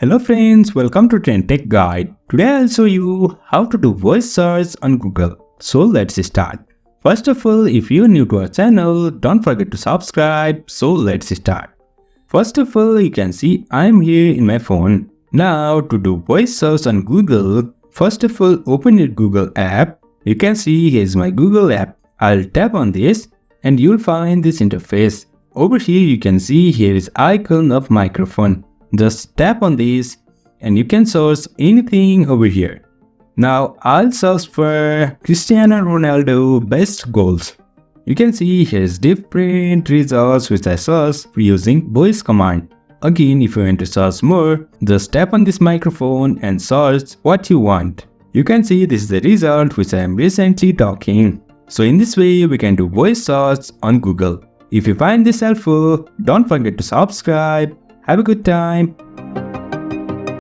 Hello friends, welcome to TrendTech Guide. Today I'll show you how to do voice search on Google. So let's start. First of all, if you're new to our channel, don't forget to subscribe. So let's start. First of all, you can see I'm here in my phone. Now to do voice search on Google, first of all open your Google app. You can see here's my Google app. I'll tap on this and you'll find this interface. Over here you can see here is icon of microphone. Just tap on this and you can search anything over here. Now I'll search for Cristiano Ronaldo best goals. You can see here's different results which I searched using voice command. Again, if you want to search more, just tap on this microphone and search what you want. You can see this is the result which I am recently talking. So in this way we can do voice search on Google. If you find this helpful, don't forget to subscribe. Have a good time.